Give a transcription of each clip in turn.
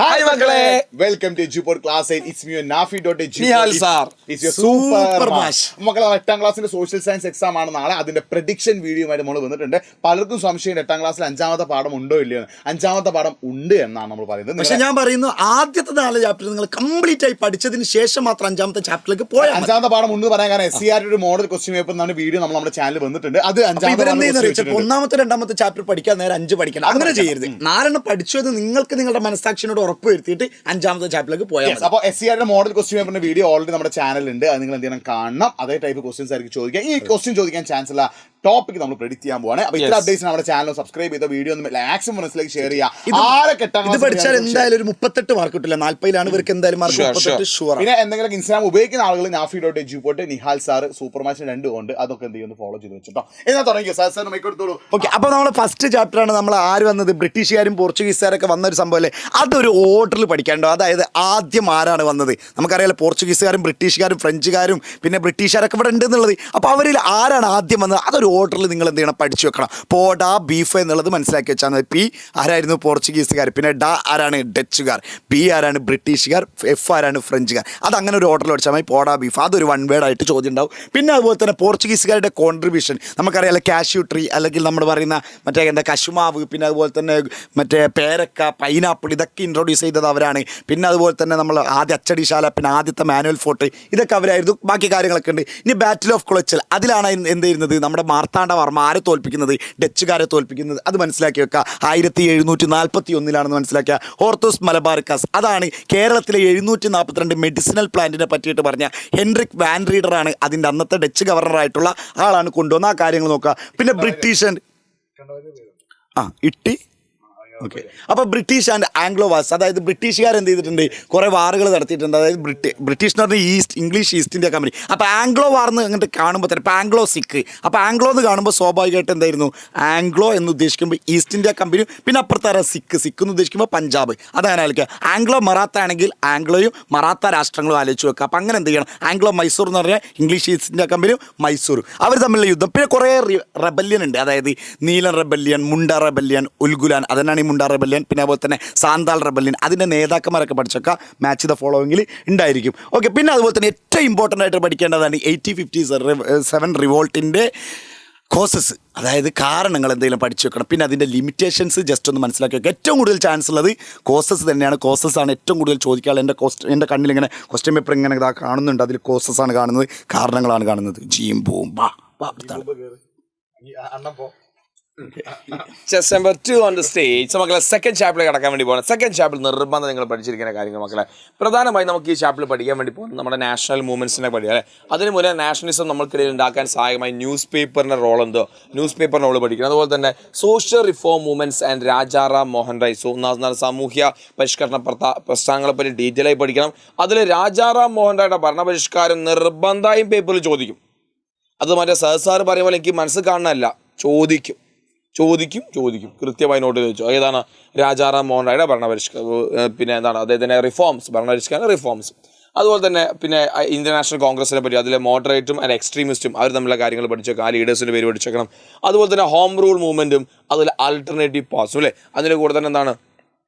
Hi മക്കളെ, welcome to Edupod class 8. It's me നാഫി.എജ്യൂപോഡ്. Nihal sir. It's your Super super Mash. മാഷ്. മക്കളെ 8ാം ക്ലാസ്സിന്റെ സോഷ്യൽ സയൻസ് എക്സാം ആണ് നാളെ. അതിന്റെ പ്രഡിക്ഷൻ വീഡിയോ ആയിട്ട് നമ്മൾ വന്നിട്ടുണ്ട്. പലർക്കും സംശയം 8ാം ക്ലാസ്സിൽ 5ാമത്തെ പാഠം ഉണ്ടോ ഇല്ലയോ. 5ാമത്തെ പാഠം ഉണ്ട് എന്നാണ് നമ്മൾ പറയുന്നത്. പക്ഷെ ഞാൻ പറയുന്നു ആദ്യത്തെ 4 ചാപ്റ്റർ നിങ്ങൾ കംപ്ലീറ്റ് ആയി പഠിച്ചതിന് ശേഷം മാത്രം 5ാമത്തെ ചാപ്റ്ററിലേക്ക് പോയാൽ 5ാമത്തെ പാഠം ഉണ്ട് പറയാൻ കാരണം SCR ഒരു മോഡൽ ക്വസ്റ്റ്യൻ പേപ്പർ എന്നാണ് വീഡിയോ നമ്മുടെ ചാനൽ വന്നിട്ടുണ്ട്. അത് 5ാമത്തെ 1ാമത്തെ 2ാമത്തെ ചാപ്റ്റർ പഠിക്കാൻ നേരെ 5 പഠിക്കണം. അങ്ങനെ ചെയ്യരുത്. 4 പഠിച്ചത് നിങ്ങൾക്ക് നിങ്ങളുടെ മനസ്സാക്ഷിയോട് ഉറപ്പ് വരുത്തിയിട്ട് 5ാമത്തെ ചാപ്റ്ററിലേക്ക് പോയാൽ. അപ്പോൾ SCR മോഡൽ ക്വസ്റ്റ്യൻ പേപ്പറിന്റെ വീഡിയോ ഓൾറെഡി നമ്മുടെ ചാനലുണ്ട്. അത് നിങ്ങൾ എന്തെങ്കിലും കാണണം. അതേ ടൈപ്പ് ക്വസ്റ്റ്യൻസ് ആയിരിക്കും ചോദിക്കുക. ഈ ക്വസ്റ്റ്യൻ ചോദിക്കാൻ ചാൻസ് ഉള്ള ടോപ്പിക് നമ്മൾ പ്രെഡിക്റ്റ് ചെയ്യാൻ പോവാണ്. അപ്പോൾ ഇത്ര അപ്ഡേറ്റ്സ് നമ്മുടെ ചാനൽ സബ്സ്ക്രൈബ് ചെയ്ത വീഡിയോ ഒന്ന് മാക്സിമം മനസ്സിലേക്ക് ഷെയർ ചെയ്യുക. ഇത് പഠിച്ചാൽ എന്തായാലും ഒരു 38 മാർക്ക് കിട്ടില്ല. 40ലാണ് ഇവർക്ക് എന്തായാലും മാർക്ക് 38 ഷുവർ. പിന്നെ എന്തെങ്കിലും ഇൻസ്റ്റാഗ്രാം ഉപയോഗിക്കുന്ന ആളുകൾ നാഫി.എജ്യൂപോഡ് നിഹാൽ സാർ സൂപ്പർ മാച്ച് 2 ഉണ്ട്. അതൊക്കെ എന്ത് ചെയ്യുന്നു ഫോളോ ചെയ്ത് വെച്ചിട്ടോ. എന്നാൽ തുടങ്ങിയോ സാർ? സാർ മൈക്ക് എടുത്തോളൂ. ഓക്കെ, അപ്പോൾ നമ്മൾ ഫസ്റ്റ് ചാപ്റ്റർ ആണ് നമ്മൾ ആര് വന്നത്, ബ്രിട്ടീഷുകാരും പോർച്ചുഗീസുകാരൊക്കെ വന്ന ഒരു സംഭവം അല്ലേ. അതൊരു ഓർഡറിൽ പഠിക്കാണ്ടോ. അതായത് ആദ്യം ആരാണ് വന്നത് നമുക്കറിയാലോ. പോർച്ചുഗീസുകാരും ബ്രിട്ടീഷുകാരും ഫ്രഞ്ചുകാരും പിന്നെ ബ്രിട്ടീഷുകാരൊക്കെ ഇവിടെ ഉണ്ട് എന്നുള്ളത്. അപ്പോൾ അവരിൽ ആരാണ് ആദ്യം വന്നത് അതൊരു ഓർഡറിൽ നിങ്ങൾ എന്ത് ചെയ്യണം, പഠിച്ചു വെക്കണം. പോഡ ബീഫ് എന്നുള്ളത് മനസ്സിലാക്കി വെച്ചാൽ മതി. പി ആരായിരുന്നു പോർച്ചുഗീസുകാർ, പിന്നെ ഡ ആരാണ് ഡച്ചുകാർ, ബി ആരാണ് ബ്രിട്ടീഷുകാർ, എഫ് ആരാണ് ഫ്രഞ്ചുകാർ. അതങ്ങനെ ഒരു ഓർഡറിൽ പഠിച്ചാൽ മതി. പോഡ ബീഫ് അതൊരു 1 വേർഡ് ആയിട്ട് ചോദ്യം ഉണ്ടാവും. പിന്നെ അതുപോലെ തന്നെ പോർച്ചുഗീസുകാരുടെ കോൺട്രിബ്യൂഷൻ നമുക്കറിയാലോ. കാഷ്യൂ ട്രീ അല്ലെങ്കിൽ നമ്മൾ പറയുന്ന മറ്റേ എന്താ കശുമാവ്, പിന്നെ അതുപോലെ തന്നെ മറ്റേ പേരക്ക, പൈനാപ്പിൾ, ഇതൊക്കെ ഇൻട്രൊഡ്യൂസ് ചെയ്തത് അവരാണ്. പിന്നെ അതുപോലെ തന്നെ നമ്മൾ ആദ്യ അച്ചടിശാല, പിന്നെ ആദ്യത്തെ മാനുവൽ ഫോർട്ട്, ഇതൊക്കെ അവരായിരുന്നു. ബാക്കി കാര്യങ്ങളൊക്കെ ഉണ്ട്. ഇനി ബാറ്റിൽ ഓഫ് കൊളച്ചൽ, അതിലാണ് എന്ത് ചെയ്യുന്നത് നമ്മുടെ മാർത്താണ്ഡവർമ്മ ആരെ തോൽപ്പിക്കുന്നത്, ഡച്ചുകാരെ തോൽപ്പിക്കുന്നത്. അത് മനസ്സിലാക്കി വെക്കുക. 1741 മനസ്സിലാക്കുക. ഹോർത്തൂസ് മലബാറിക്കസ് അതാണ് കേരളത്തിലെ 742 മെഡിസിനൽ പ്ലാന്റിനെ പറ്റിയിട്ട് പറഞ്ഞ ഹെൻറിക് വാൻ റീഡറാണ് അതിൻ്റെ അന്നത്തെ ഡച്ച് ഗവർണറായിട്ടുള്ള ആളാണ് കൊണ്ടുവന്ന ആ കാര്യങ്ങൾ നോക്കുക. പിന്നെ ബ്രിട്ടീഷ് ഇട്ടി ഓക്കെ. അപ്പോൾ ബ്രിട്ടീഷ് ആൻഡ് ആംഗ്ലോ വാസ്, അതായത് ബ്രിട്ടീഷുകാർ എന്ത് ചെയ്തിട്ടുണ്ട്, കുറേ വാറുകൾ നടത്തിയിട്ടുണ്ട്. അതായത് ബ്രിട്ടീഷ് എന്ന് പറഞ്ഞാൽ ഇംഗ്ലീഷ് ഈസ്റ്റ് ഇന്ത്യ കമ്പനി. അപ്പോൾ ആംഗ്ലോ വാർന്ന് അങ്ങോട്ട് കാണുമ്പോൾ തന്നെ ഇപ്പോൾ ആംഗ്ലോ സിക്ക്, അപ്പോൾ ആംഗ്ലോ എന്ന് കാണുമ്പോൾ സ്വാഭാവികമായിട്ട് എന്തായിരുന്നു, ആംഗ്ലോ എന്ന് ഉദ്ദേശിക്കുമ്പോൾ ഈസ്റ്റ് ഇന്ത്യ കമ്പനിയും പിന്നെ അപ്പുറത്തെ സിക്ക് എന്ന് ഉദ്ദേശിക്കുമ്പോൾ പഞ്ചാബ്. അതങ്ങനെ ആലോചിക്കുക. ആംഗ്ലോ മറാത്ത ആണെങ്കിൽ ആംഗ്ലോയും മറാത്ത രാഷ്ട്രങ്ങളും ആലോചിച്ച് വെക്കുക. അപ്പോൾ അങ്ങനെ എന്ത് ചെയ്യണം, ആംഗ്ലോ മൈസൂർ എന്ന് പറഞ്ഞാൽ ഇംഗ്ലീഷ് ഈസ്റ്റ് ഇന്ത്യ കമ്പനിയും മൈസൂരും അവർ തമ്മിലുള്ള യുദ്ധം. പിന്നെ കുറേ റെബല്യൻ ഉണ്ട്. അതായത് നീലൻ റെബല്യൻ, മുണ്ട റെബല്യൻ, ഉൽഗുലാൻ, അതന്നാണ് ഈ മുണ്ട റെബല്യൻ. പിന്നെ അതുപോലെ തന്നെ സാന്താൾ റെബല്യൻ. അതിൻ്റെ നേതാക്കന്മാരൊക്കെ പഠിച്ചൊക്കെ മാച്ച് ദ ഫോളോവിങ്ങിൽ ഉണ്ടായിരിക്കും. ഓക്കെ. പിന്നെ അതുപോലെ തന്നെ ഏറ്റവും ഇമ്പോർട്ടൻ്റ് ആയിട്ട് പഠിക്കേണ്ടതാണ് 1857 റിവോൾട്ടിൻ്റെ കോസസ്, അതായത് കാരണങ്ങൾ എന്തെങ്കിലും പഠിച്ചു വെക്കണം. പിന്നെ അതിൻ്റെ ലിമിറ്റേഷൻസ് ജസ്റ്റ് ഒന്ന് മനസ്സിലാക്കി വെക്കുക. ഏറ്റവും കൂടുതൽ ചാൻസ് ഉള്ളത് കോസസ് തന്നെയാണ്. കോസസ് ആണ് ഏറ്റവും കൂടുതൽ ചോദിക്കാനുള്ള. എൻ്റെ കണ്ണിൽ ഇങ്ങനെ ക്വസ്റ്റ്യൻ പേപ്പർ ഇങ്ങനെ ഇതാ കാണുന്നുണ്ട്. അതിൽ കോസസ് ആണ് കാണുന്നത്, കാരണങ്ങളാണ് കാണുന്നത്. ജീം ബൂം ബാ Chess number 2 on the stage. So മക്കളെ സെക്കൻഡ് ചാപ്റ്ററിൽ കടക്കാൻ വേണ്ടി പോകണം. സെക്കൻഡ് ചാപ്റ്റർ നിർബന്ധം നിങ്ങൾ പഠിച്ചിരിക്കുന്ന കാര്യങ്ങൾ മക്കളെ. പ്രധാനമായും നമുക്ക് ഈ ചാപ്റ്ററിൽ പഠിക്കാൻ വേണ്ടി പോകുന്നത് നമ്മുടെ നാഷണൽ മൂവ്മെൻറ്റ്സിനെ പഠിക്കുക അല്ലേ. അതിന് മുന്നേ നാഷണലിസം നമ്മൾക്കിടയിൽ ഉണ്ടാക്കാൻ സഹായമായി ന്യൂസ് പേപ്പറിൻ്റെ റോൾ എന്തോ, ന്യൂസ് പേപ്പറിൻ്റെ റോൾ പഠിക്കണം. അതുപോലെ തന്നെ social reform movements and Rajaram Mohan Roy, സാമൂഹ്യ പരിഷ്കരണ പ്രസ്ഥാനങ്ങളെ പറ്റി ഡീറ്റെയിൽ ആയി പഠിക്കണം. അതിൽ രാജാറാം മോഹൻ റോയുടെ ഭരണപരിഷ്കാരം നിർബന്ധമായും പേപ്പറിൽ ചോദിക്കും. അത് മറ്റേ സാർ പറയുമ്പോൾ എനിക്ക് മനസ്സിൽ കാണാനല്ല, ചോദിക്കും കൃത്യമായി നോട്ട് ചെയ്ത് വെച്ചു. ഏതാണ് രാജാറാം മോഹൻ റോയുടെ പിന്നെ എന്താണ് അദ്ദേഹത്തിൻ്റെ റിഫോംസ്. അതുപോലെ തന്നെ പിന്നെ ഇന്ത്യൻ നാഷണൽ കോൺഗ്രസിനെ പറ്റി, അതിലെ മോഡറേറ്റും ആൻഡ് എക്സ്ട്രീമിസ്റ്റും അവർ തമ്മിലുള്ള കാര്യങ്ങൾ പഠിച്ചേക്കാം. ആ ലീഡേഴ്സിൻ്റെ പേര് പഠിച്ചേക്കണം. അതുപോലെ തന്നെ ഹോം റൂൾ മൂവ്മെൻറ്റും അതുപോലെ ആൾട്ടർനേറ്റീവ് പാസും അല്ലേ. അതിൻ്റെ കൂടെ തന്നെ എന്താണ്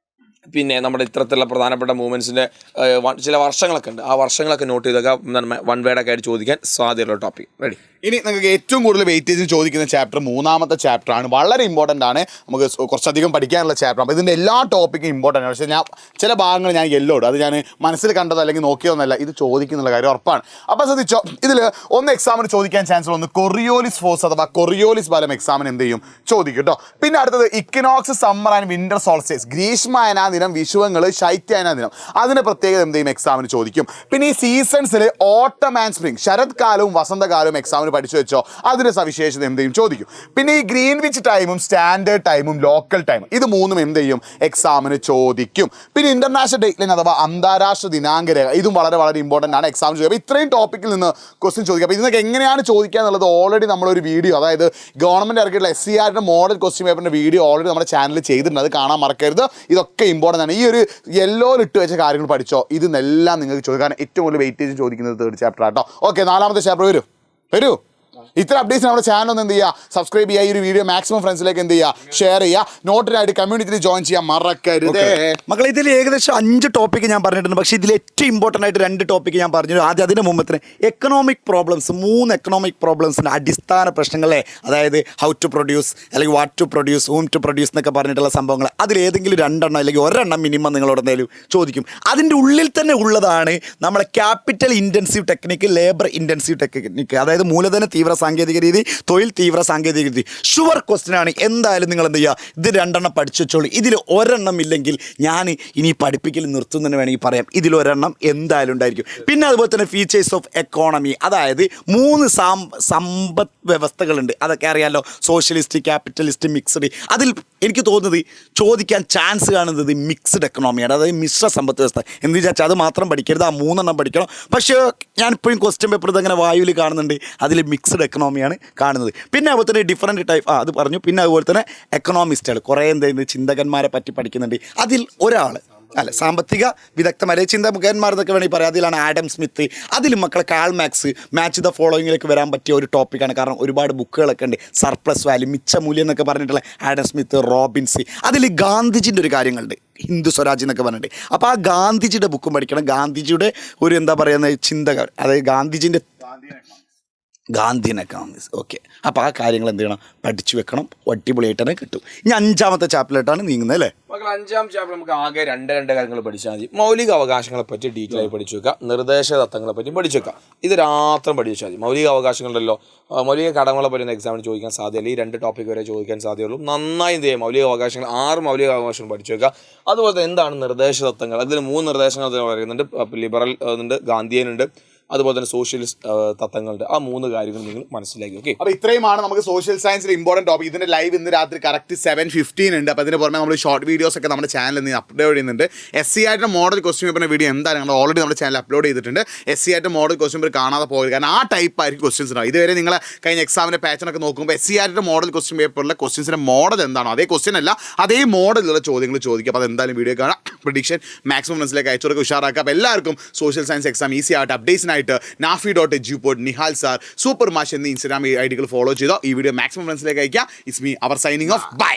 പിന്നെ നമ്മുടെ ഇത്തരത്തിലുള്ള പ്രധാനപ്പെട്ട മൂവ്മെൻറ്റ്സിൻ്റെ ചില വർഷങ്ങളൊക്കെ ഉണ്ട്. ആ വർഷങ്ങളൊക്കെ നോട്ട് ചെയ്തൊക്കെ 1 വേർഡൊക്കെ ആയിട്ട് ചോദിക്കാൻ സാധ്യതയുള്ള ടോപ്പിക്. റെഡി. ഇനി നിങ്ങൾക്ക് ഏറ്റവും കൂടുതൽ വെയിറ്റേജ് ചോദിക്കുന്ന ചാപ്റ്റർ 3ാമത്തെ ചാപ്റ്റർ ആണ്. വളരെ ഇമ്പോർട്ടൻ്റ് ആണ്. നമുക്ക് കുറച്ചധികം പഠിക്കാനുള്ള ചാപ്റ്റർ. അപ്പോൾ ഇതിൻ്റെ എല്ലാ ടോപ്പിക്കും ഇമ്പോർട്ടൻ്റ് ആണ്. പക്ഷേ ഞാൻ ചില ഭാഗങ്ങൾ ഞാൻ യെല്ലോ ഇടും. അത് ഞാൻ മനസ്സിൽ കണ്ടതോ അല്ലെങ്കിൽ നോക്കിയതൊന്നല്ല, ഇത് ചോദിക്കുന്നുള്ള കാര്യം ഉറപ്പാണ്. അപ്പോൾ ശ്രദ്ധിച്ചോ, ഇതിൽ ഒന്ന് എക്സാമിന് ചോദിക്കാൻ ചാൻസ് ഉള്ള ഒന്ന് കൊറിയോലിസ് ഫോഴ്സ് അഥവാ കൊറിയോലിസ് ബലം എക്സാമിന് എന്ത് ചെയ്യും, ചോദിക്കും കേട്ടോ. പിന്നെ അടുത്തത് equinox, summer and winter solstice, ഗ്രീഷ്മയന ദിനം, വിഷുവങ്ങൾ, ശൈത്യയന ദിനം, അതിൻ്റെ പ്രത്യേകത എന്ത് ചെയ്യും, എക്സാമിന് ചോദിക്കും. പിന്നെ ഈ സീസൺസിൽ ഓട്ടം ആൻഡ് സ്പ്രിംഗ്, ശരത്കാലവും വസന്തകാലവും എക്സാമിന് പഠിച്ചു വെച്ചോ, അതിൻ്റെ സവിശേഷത എന്ത് ചെയ്യും, ചോദിക്കും. പിന്നെ ഈ ഗ്രീൻവിച്ച് ടൈമും സ്റ്റാൻഡേർഡ് ടൈമും ലോക്കൽ ടൈമും, ഇത് മൂന്നും എന്ത് ചെയ്യും, എക്സാമിന് ചോദിക്കും. പിന്നെ ഇന്റർനാഷണൽ ഡേറ്റ് ലൈൻ അഥവാ അന്താരാഷ്ട്ര ദിനാങ്കരേഖ, ഇതും വളരെ വളരെ ഇമ്പോർട്ടൻ്റ് ആണ്, എക്സാമിന് ചോദിക്കും. അപ്പോൾ ഇത്രയും ടോപ്പിക്കിൽ നിന്ന് ക്വസ്റ്റ്യൻ ചോദിക്കും. അപ്പോൾ ഇതിനൊക്കെ എങ്ങനെയാണ് ചോദിക്കുക എന്നുള്ളത് ഓൾറെഡി നമ്മളൊരു വീഡിയോ, അതായത് ഗവൺമെൻറ് ഇറക്കിയിട്ടുള്ള SCRൻ്റെ മോഡൽ ക്വസ്റ്റ്യൻ പേപ്പറിൻ്റെ വീഡിയോ ഓൾറെഡി നമ്മുടെ ചാനലിൽ ചെയ്തിട്ടുണ്ട്. അത് കാണാൻ മറക്കരുത്. ഇതൊക്കെ ഇമ്പോർട്ടൻ്റ് ആണ്. ഈ ഒരു യെല്ലോയിൽ ഇട്ട് വെച്ച കാര്യങ്ങൾ പഠിച്ചോ, ഇതിനെല്ലാം നിങ്ങൾക്ക് ചോദിക്കാൻ ഏറ്റവും കൂടുതൽ വെയിറ്റേജ് ചോദിക്കുന്നത് 3rd ചാപ്റ്റർ ആട്ടോ. ഓക്കെ, 4ാമത്തെ ചാപ്റ്റർ വരൂ. ഇത്ര അപ്ഡേറ്റ്സ് നമ്മുടെ ചാനൽ ഒന്ന് എന്ത് ചെയ്യുക, സബ്സ്ക്രൈബ് ചെയ്യുക, ഈ ഒരു വീഡിയോ മാക്സിമം ഫ്രണ്ട്സിലേക്ക് എന്ത് ചെയ്യുക, ഷെയർ ചെയ്യുക, നോട്ടിനായിട്ട് കമ്മ്യൂണിറ്റിയിൽ ജോയിൻ ചെയ്യാൻ മറക്കരുത്. മക്കളെ ഇതിൽ ഏകദേശം 5 ടോപ്പിക്ക് ഞാൻ പറഞ്ഞിട്ടുണ്ട്. പക്ഷേ ഇതിൽ ഏറ്റവും ഇമ്പോർട്ടൻ്റ് ആയിട്ട് 2 ടോപ്പിക്ക് ഞാൻ പറഞ്ഞു. ആദ്യം അതിന് മുമ്പ് തന്നെ എക്കണോമിക് പ്രോബ്ലംസ്, 3 എക്കണോമിക് പ്രോബ്ലംസിൻ്റെ അടിസ്ഥാന പ്രശ്നങ്ങളെ, അതായത് ഹൗ ടു പ്രൊഡ്യൂസ് അല്ലെങ്കിൽ what to produce, whom to produce എന്നൊക്കെ പറഞ്ഞിട്ടുള്ള സംഭവങ്ങൾ, അതിലേതെങ്കിലും 2 അല്ലെങ്കിൽ 1 മിനിമം നിങ്ങളോട് എന്തെങ്കിലും ചോദിക്കും. അതിൻ്റെ ഉള്ളിൽ തന്നെ ഉള്ളതാണ് നമ്മളെ capital intensive technique, labour intensive technique, അതായത് മൂലധന തീവ്ര സാങ്കേതിക രീതി, തൊഴിൽ തീവ്ര സാങ്കേതിക രീതി. ഷുവർ ക്വസ്റ്റ്യൻ ആണ്. എന്തായാലും നിങ്ങൾ എന്ത് ചെയ്യുക, ഇത് 2 പഠിച്ചു വെച്ചോളൂ. ഇതിൽ 1 ഇല്ലെങ്കിൽ ഞാൻ ഇനി പഠിപ്പിക്കൽ നിർത്തുന്നതിന് വേണമെങ്കിൽ പറയാം. ഇതിൽ 1 എന്തായാലും ഉണ്ടായിരിക്കും. പിന്നെ അതുപോലെ തന്നെ ഫീച്ചേഴ്സ് ഓഫ് എക്കോണമി, അതായത് 3 സമ്പദ് വ്യവസ്ഥകളുണ്ട്. അതൊക്കെ അറിയാമല്ലോ, സോഷ്യലിസ്റ്റ്, ക്യാപിറ്റലിസ്റ്റ്, മിക്സ്ഡ്. അതിൽ എനിക്ക് തോന്നുന്നത് ചോദിക്കാൻ ചാൻസ് കാണുന്നത് മിക്സ്ഡ് എക്കണോമിയാണ്, അതായത് മിശ്ര സമ്പദ് വ്യവസ്ഥ. എന്ന് വിചാരിച്ചാൽ അത് മാത്രം പഠിക്കരുത്, ആ 3 പഠിക്കണം. പക്ഷേ ഞാനിപ്പോഴും ക്വസ്റ്റ്യൻ പേപ്പർ ഇതങ്ങനെ വായുവിൽ കാണുന്നുണ്ട്, അതിൽ മിക്സ്ഡ് എക്കണോമിയാണ് കാണുന്നത്. പിന്നെ അതുപോലെ തന്നെ ഡിഫറൻറ്റ് ടൈപ്പ് അത് പറഞ്ഞു. പിന്നെ അതുപോലെ തന്നെ എക്കണോമിസ്റ്റുകൾ കുറേ എന്ത് ചിന്തകന്മാരെ പറ്റി പഠിക്കുന്നുണ്ട്. അതിൽ ഒരാൾ സാമ്പത്തിക വിദഗ്ധന്മാരെ ചിന്തകന്മാർ എന്നൊക്കെ വേണമെങ്കിൽ പറയാം. അതിലാണ് ആഡം സ്മിത്ത്. അതിൽ മക്കളെ കാൾ മാക്സ്, മാച്ച് ദ ഫോളോയിങ്ങിലേക്ക് വരാൻ പറ്റിയ ഒരു ടോപ്പിക്കാണ്. കാരണം ഒരുപാട് ബുക്കുകളൊക്കെ ഉണ്ട്. സർപ്ലസ് വാല്യൂ, മിച്ചമൂല്യം എന്നൊക്കെ പറഞ്ഞിട്ടുള്ള ആഡം സ്മിത്ത്, റോബിൻസ്. അതിൽ ഗാന്ധിജിൻ്റെ ഒരു കാര്യങ്ങളുണ്ട്, ഹിന്ദു സ്വരാജ് എന്നൊക്കെ പറഞ്ഞിട്ട്. അപ്പോൾ ആ ഗാന്ധിജിയുടെ ബുക്കും പഠിക്കണം. ഗാന്ധിജിയുടെ ഒരു എന്താ പറയുന്ന ചിന്തകൾ, അതായത് ഗാന്ധിജിൻ്റെ ഗാന്ധിയൻ എക്കണോമിക്സ്. ഓക്കെ, അപ്പോൾ ആ കാര്യങ്ങൾ എന്ത് ചെയ്യണം, പഠിച്ചു വെക്കണം. അടിപൊളിയായിട്ട് തന്നെ കിട്ടും. ഇനി 5ാമത്തെ ചാപ്റ്ററിലോട്ടാണ് നീങ്ങുന്നത് അല്ലേ മക്കൾ? 5ാം ചാപ്റ്റർ നമുക്ക് ആകെ രണ്ട് കാര്യങ്ങൾ പഠിച്ചാൽ മതി. മൗലിക അവകാശങ്ങളെ പറ്റി ഡീറ്റെയിൽ ആയി പഠിച്ചു വെക്കുക, നിർദ്ദേശ തത്വങ്ങളെ പറ്റി പഠിച്ചു വെക്കുക. ഇത് മാത്രം പഠിച്ചു വെച്ചാൽ മതി. മൗലിക അവകാശങ്ങളുണ്ടല്ലോ, മൗലിക കടമകളെ പറ്റി എക്സാമിന് ചോദിക്കാൻ സാധ്യതയില്ല. ഈ 2 ടോപ്പിക് വരെ ചോദിക്കാൻ സാധ്യതയുള്ളൂ. നന്നായി എന്ത് ചെയ്യുക, മൗലിക അവകാശങ്ങൾ 6 മൗലിക അവകാശങ്ങൾ പഠിച്ചു വെക്കുക. അതുപോലെ തന്നെ എന്താണ് നിർദ്ദേശ തത്വങ്ങൾ, അതിൽ 3 നിർദ്ദേശങ്ങൾ പറയുന്നുണ്ട്. ലിബറൽ ഉണ്ട്, ഗാന്ധിയൻ ഉണ്ട്, അതുപോലെ തന്നെ സോഷ്യലിസ്റ്റ് തത്വങ്ങളുണ്ട്. ആ 3 കാര്യങ്ങൾ നിങ്ങൾ മനസ്സിലാക്കി. ഓക്കെ, അപ്പോൾ ഇത്രയുമാണ് നമുക്ക് സോഷ്യൽ സയൻസിൽ ഇമ്പോർട്ടൻറ്റ് ടോപ്പിക്. ഇതിൻ്റെ ലൈവ് ഇന്ന് രാത്രി കറക്റ്റ് 7:15 ഉണ്ട്. അപ്പോൾ അതിന് പുറമെ നമ്മൾ ഷോർട്ട് വീഡിയോസ് ഒക്കെ നമ്മുടെ ചാനലിൽ നിന്ന് അപ്ലോഡ് ചെയ്യുന്നുണ്ട്. SC ആയിട്ട് മോഡൽ ക്വസ്റ്റ്യൻ പേപ്പറിൻ്റെ വീഡിയോ എന്തായാലും ഞങ്ങൾ ഓൾറെഡി നമ്മുടെ ചാനൽ അപ്ലോഡ് ചെയ്തിട്ടുണ്ട്. SC ആയിട്ട് മോഡൽ ക്വസ്റ്റ്യൻ പേപ്പർ കാണാതെ പോകരുത്, കാരണം ആ ടൈപ്പ് ആയിരിക്കും ക്വസ്റ്റ്യൻസ് ഉണ്ടാവും. ഇതുവരെ നിങ്ങൾ കഴിഞ്ഞ എക്സാമിൻ്റെ പാറ്റേണൊക്കെ നോക്കുമ്പോൾ SC ആയിട്ട് മോഡൽ ക്വസ്റ്റ്യൻ പേപ്പറിലെ ക്വസ്റ്റ്യൻസിൻ്റെ മോഡൽ എന്താണോ അതേ ക്വസ്റ്റ്യൻ അല്ല, അതേ മോഡലുള്ള ചോദ്യങ്ങൾ ചോദിക്കുക. അപ്പോൾ അതെന്തായാലും വീഡിയോ കാണാം. പ്രഡിക്ഷൻ മാക്സിമം മനസ്സിലേക്ക് അയച്ചു കൊടുക്കുക, ഉഷാറാക്കുക. അപ്പോൾ എല്ലാവർക്കും സോഷ്യൽ സയൻസ് എക്സാം ഈസി ആയിട്ട് അപ്ഡേറ്റ്സിനായിട്ട് nafi.edu, നിഹാൽ സാർ, സൂപ്പർ മാഷ് എന്നീ ഇൻസ്റ്റാഗ്രാം ഐഡികൾ ഫോളോ ചെയ്തോ. ഈ വീഡിയോ മാക്സിമം ഫ്രണ്ട്സിലേക്ക് അയക്കുക. ഇറ്റ്സ് മീ അവർ സൈനിങ് ഓഫ്. ബൈ.